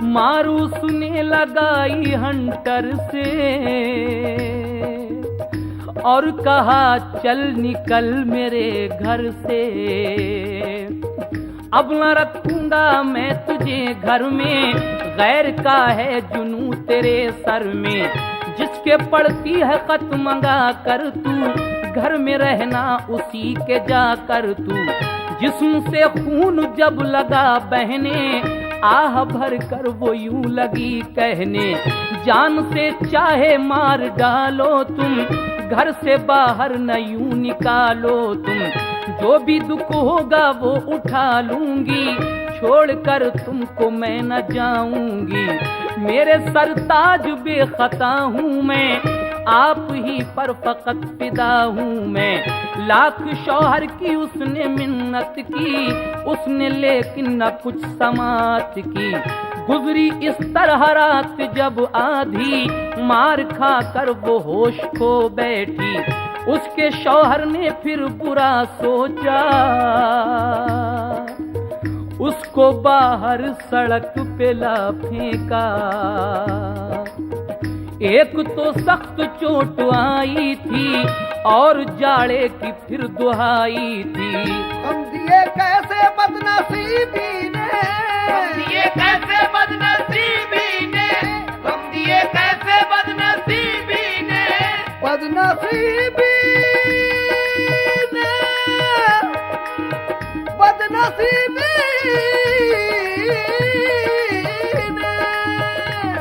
मारू सुने लगाई हंटर से और कहा चल निकल मेरे घर से। अब न रखूंगा मैं तुझे घर में, गैर का है जुनू तेरे सर में। जिसके पड़ती है खत मंगा कर तू, घर में रहना उसी के जाकर तू। जिस्म से खून जब लगा बहने, आह भर कर वो यूं लगी कहने। जान से चाहे मार डालो तुम, घर से बाहर न यूं निकालो तुम। जो भी दुख होगा वो उठा लूंगी, छोड़कर तुमको मैं न जाऊंगी। मेरे सरताज बेखता हूँ मैं, आप ही पर फकत फिदा हूँ मैं। लाख शौहर की उसने मिन्नत की, उसने लेकिन न कुछ समात की। गुजरी इस तरह रात जब आधी, मार खा कर वो होश खो बैठी। उसके शौहर ने फिर बुरा सोचा, उसको बाहर सड़क पे ला फेंका। एक तो सख्त चोट आई थी और जाड़े की फिर दुहाई थी। हम दिए कैसे बदनसीबी ने, हम दिए कैसे बदनसीबी ने, हम दिए कैसे बदनसीबी ने, बदनसीबी ने, बदनसीबी ने।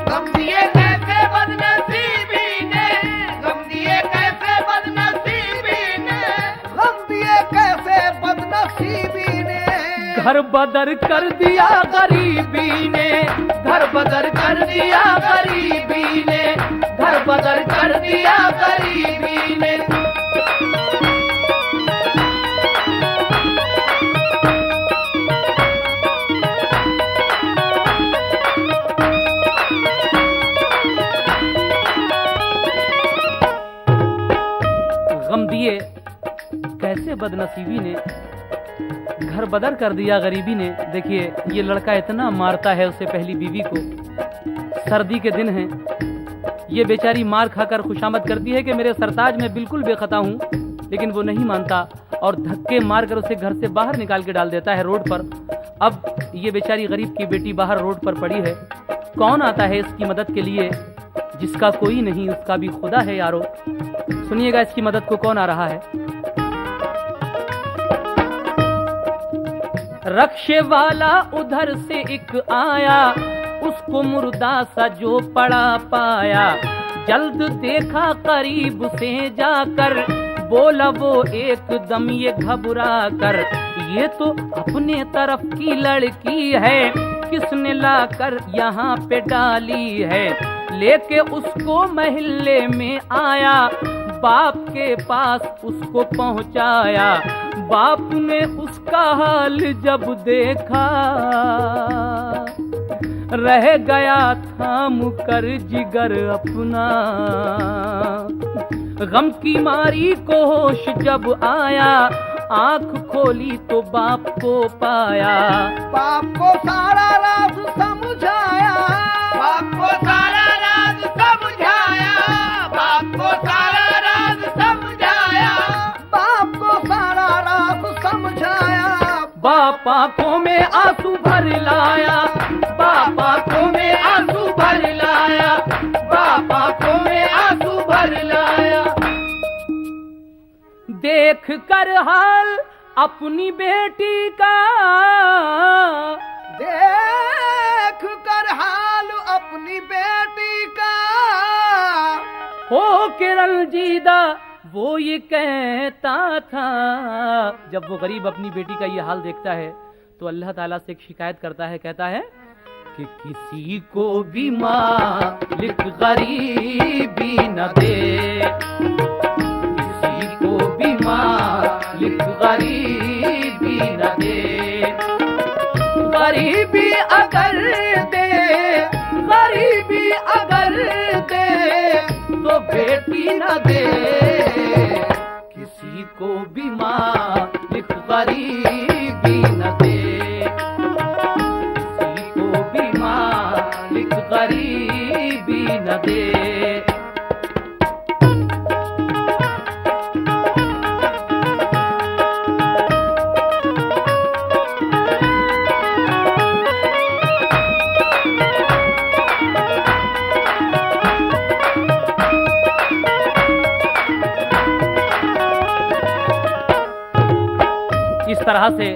हम दिए कैसे बदनसीबी ने, हम दिए कैसे बदनसीबी ने, हम दिए कैसे घर बदर कर दिया गरीबी ने, घर बदर कर दिया गरीबी ने, घर बदर कर दिया गरीबी ने। गम दिए कैसे बदनसीबी ने, घर बदर कर दिया गरीबी ने। देखिए ये लड़का इतना मारता है उससे पहली बीवी को। सर्दी के दिन हैं, ये बेचारी मार खाकर खुशामद करती है कि मेरे सरताज में बिल्कुल बेखता हूँ, लेकिन वो नहीं मानता और धक्के मारकर उसे घर से बाहर निकाल के डाल देता है रोड पर। अब ये बेचारी गरीब की बेटी बाहर रोड पर पड़ी है। कौन आता है इसकी मदद के लिए? जिसका कोई नहीं उसका भी खुदा है यारो। सुनिएगा इसकी मदद को कौन आ रहा है। रक्षे वाला उधर से एक आया, उसको मुर्दा सा जो पड़ा पाया। जल्द देखा करीब से जाकर, बोला वो एकदम ये घबरा कर, ये तो अपने तरफ की लड़की है, किसने लाकर यहाँ पे डाली है। लेके उसको महल्ले में आया, बाप के पास उसको पहुंचाया। बाप ने उसका हाल जब देखा, रह गया थाम कर जिगर अपना। गम की मारी को होश जब आया, आंख खोली तो बाप को पाया। बाप को सारा राज समझाया, बाप को सारा राज समझाया, बाप को सारा राज समझाया, बाप को सारा राज समझाया। बाप आंखों में आंसू भर लाया, बाप आंखों में आंसू भर लाया, बाप आंखों में आंसू भर लाया। देख कर हाल अपनी बेटी का, देख कर हाल अपनी बेटी का, हो के रंजीदा वो ये कहता था। जब वो गरीब अपनी बेटी का ये हाल देखता है तो अल्लाह ताला से एक शिकायत करता है, कहता है कि किसी को भी मालिक गरीबी न दे, किसी को भी मालिक गरीबी न दे। गरीबी अगर दे, गरीबी अगर दे तो बेटी न दे, किसी को भी मालिक गरीबी न दे, किसी को भी मालिक गरीबी न दे। इस तरह से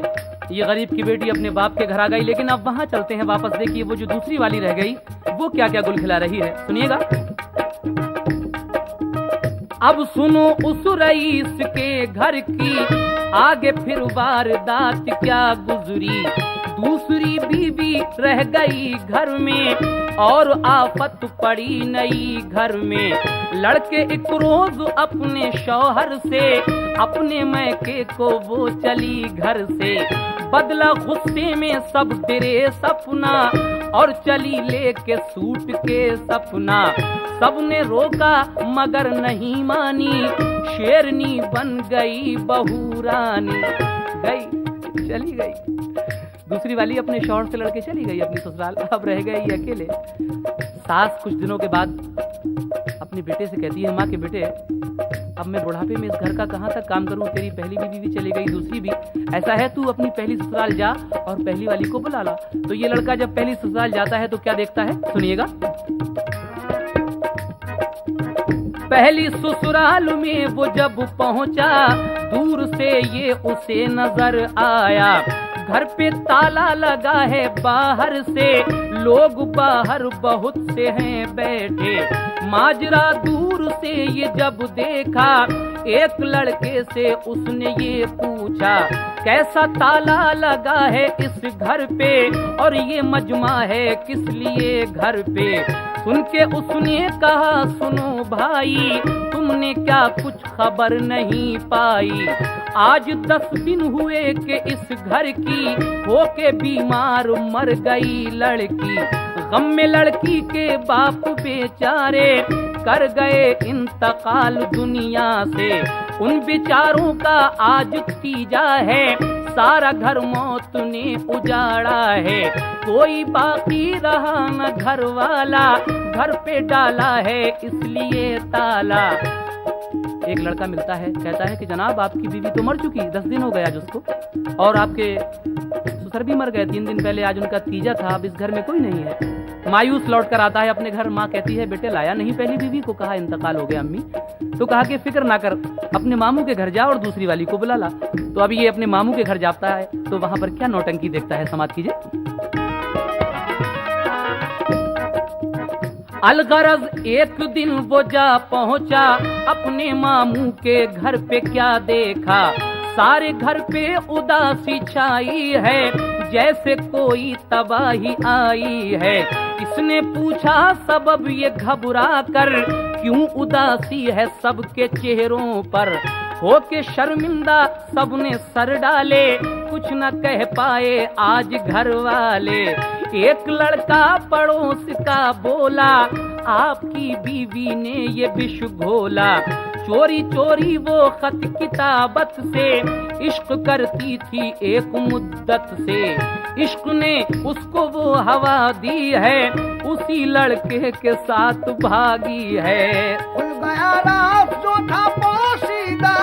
ये गरीब की बेटी अपने बाप के घर आ गई। लेकिन अब वहां चलते हैं वापस। देखिए वो जो दूसरी वाली रह गई वो क्या क्या गुल खिला रही है, सुनिएगा। अब सुनो उस रईस के घर की, आगे फिर वारदात क्या गुजरी। दूसरी बीवी रह गई घर में और आफत पड़ी नई घर में। लड़के एक रोज अपने शौहर से, अपने मैके को वो चली घर से। बदला गुस्से में सब तेरे सपना और चली लेके सूट के सपना। सबने रोका मगर नहीं मानी, शेरनी बन गई बहू रानी। गई चली गई दूसरी वाली, अपने शौहर से लड़के चली गई अपनी ससुराल। अब रह गए ये अकेले। सास कुछ दिनों के बाद अपने बेटे से कहती है, माँ के बेटे अब मैं बुढ़ापे में इस घर का कहाँ तक काम करूँ, तेरी पहली बीवी भी चली गई, दूसरी भी। ऐसा है तू अपनी पहली ससुराल जा और पहली वाली को बुला ला। तो ये लड़का जब पहली ससुराल जाता है तो क्या देखता है, सुनिएगा। पहली ससुराल में वो जब पहुंचा, दूर से ये उसे नजर आया। घर पे ताला लगा है बाहर से, लोग बाहर बहुत से हैं बैठे। माजरा दूर से ये जब देखा, एक लड़के से उसने ये पूछा, कैसा ताला लगा है इस घर पे और ये मजमा है किस लिए घर पे। सुन के उसने कहा, सुनो भाई, तुमने क्या कुछ खबर नहीं पाई। आज 10 दिन हुए कि इस घर की होके बीमार मर गई लड़की। गम में लड़की के बाप बेचारे कर गए इंतकाल दुनिया से। उन बेचारों का आज तीजा है, सारा घर मौत ने उजाड़ा है। कोई बाकी रहा न घर वाला, घर पे डाला है इसलिए ताला। एक लड़का मिलता है, कहता है कि जनाब आपकी बीवी तो मर चुकी, 10 दिन हो गए आज उसको, और आपके ससुर भी मर गए 3 दिन पहले, आज उनका तीजा था, अब इस घर में कोई नहीं है। मायूस लौट कर आता है अपने घर। माँ कहती है, बेटे लाया नहीं पहली बीवी को? कहा इंतकाल हो गया अम्मी। तो कहा कि फिक्र ना कर, अपने मामू के घर जा और दूसरी वाली को बुला ला। तो अभी ये अपने मामू के घर जाता है, तो वहां पर क्या नौटंकी देखता है, समाप्त कीजिए। अलगरज एक दिन वो जा पहुंचा अपने मामू के घर पे, क्या देखा सारे घर पे उदासी छाई है, जैसे कोई तबाही आई है। इसने पूछा सबब ये घबरा कर, क्यों उदासी है सबके चेहरों पर। होके शर्मिंदा सबने सर डाले, कुछ न कह पाए आज घर वाले। एक लड़का पड़ोस का बोला, आपकी बीवी ने ये विष घोला। चोरी चोरी वो खत किताबत से इश्क करती थी एक मुद्दत से। इश्क ने उसको वो हवा दी है, उसी लड़के के साथ भागी है। खुल गया राज जो था पोशीदा,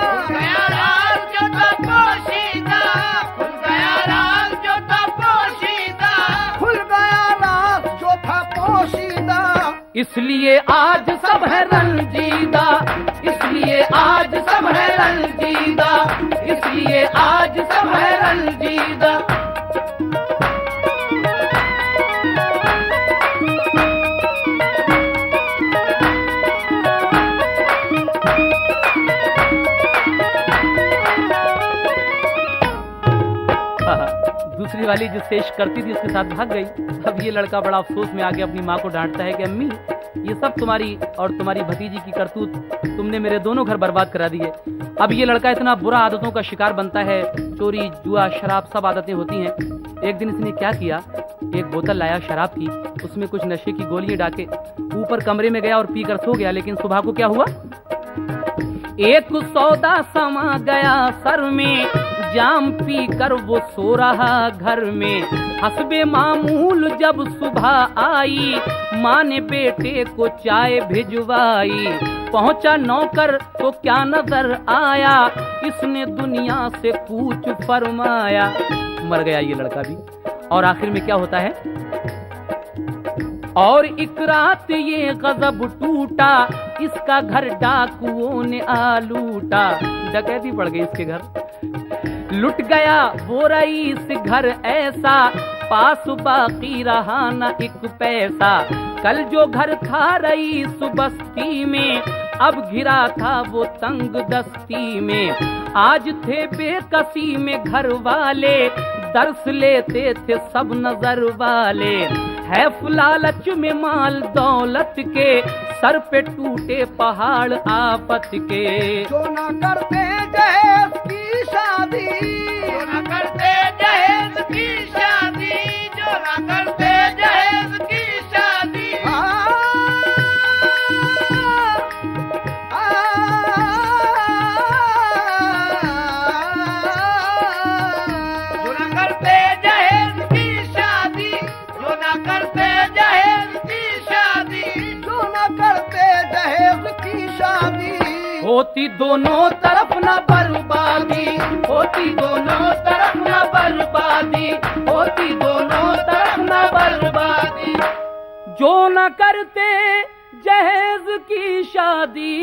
खुल गया राज जो था पोशीदा, खुल गया राज जो था पोशीदा, खुल गया राज जो था पोशीदा। इसलिए आज सब है रंजीदा, इसलिए आज सब है रंजीदा, इसलिए आज सब है रंजीदा। दूसरी वाली जिससे इश्क करती थी उसके साथ भाग गई। अब ये लड़का बड़ा अफसोस में आके अपनी माँ को डांटता है कि अम्मी, ये सब तुम्हारी और तुम्हारी भतीजी की करतूत, तुमने मेरे दोनों घर बर्बाद करा दिए। अब ये लड़का इतना बुरा आदतों का शिकार बनता है, चोरी जुआ शराब सब आदतें होती हैं। एक दिन इसने क्या किया, एक बोतल लाया शराब की, उसमें कुछ नशे की गोलियां डाके ऊपर कमरे में गया और पीकर सो गया। लेकिन सुबह को क्या हुआ, एक सौदा समा गया सर में, जाम पी कर वो सो रहा घर में। हस्बे मामूल जब सुबह आई, माँ ने बेटे को चाय भिजवाई। पहुंचा नौकर तो क्या नजर आया, इसने दुनिया से कूच फरमाया। मर गया ये लड़का भी। और आखिर में क्या होता है, और एक रात ये गजब टूटा, इसका घर डाकुओं ने आ लूटा। डकैती पड़ गई इसके घर, लुट गया वो रईस घर ऐसा, पास बाकी रहा न एक पैसा। कल जो घर था रईस बस्ती में, अब घिरा था वो तंग दस्ती में। आज थे बेकसी में घर वाले, दर्स लेते थे सब नजर वाले। है लालच में माल दौलत के, सर पे टूटे पहाड़ आफत के। जो न करते दहेज की शादी, जो न करते दहेज की शादी, जो न करते दहेज की शादी। जो न करते दहेज की शादी, जो न करते दहेज की शादी, जो न करते दहेज की शादी। होती दोनों तरफ न बर्बादी, होती दोनों तरफ न बर्बादी, होती दोनों तरफ न बर्बादी। जो न करते जहेज की शादी,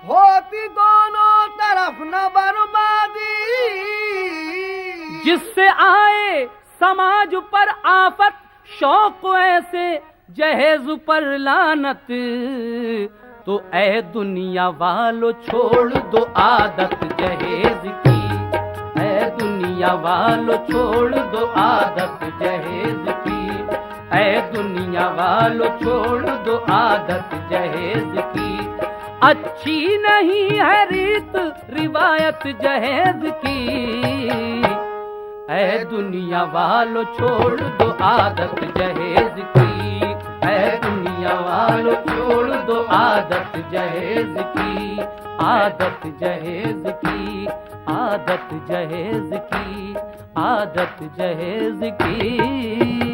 होती दोनों तरफ न बर्बादी। जिससे आए समाज पर आफत, शौक ऐसे जहेज पर लानत। तो ऐ दुनिया वालों छोड़ दो आदत जहेज की, ऐ दुनिया वालों छोड़ दो आदत जहेज की, ऐ दुनिया वालों छोड़ दो आदत जहेज की। अच्छी नहीं है रीत रिवायत जहेज की, ऐ दुनिया वालों छोड़ दो आदत जहेज की, ऐ दुनिया वालों छोड़ दो आदत जहेज की, आदत जहेज की, आदत जहेज की, आदत जहेज की।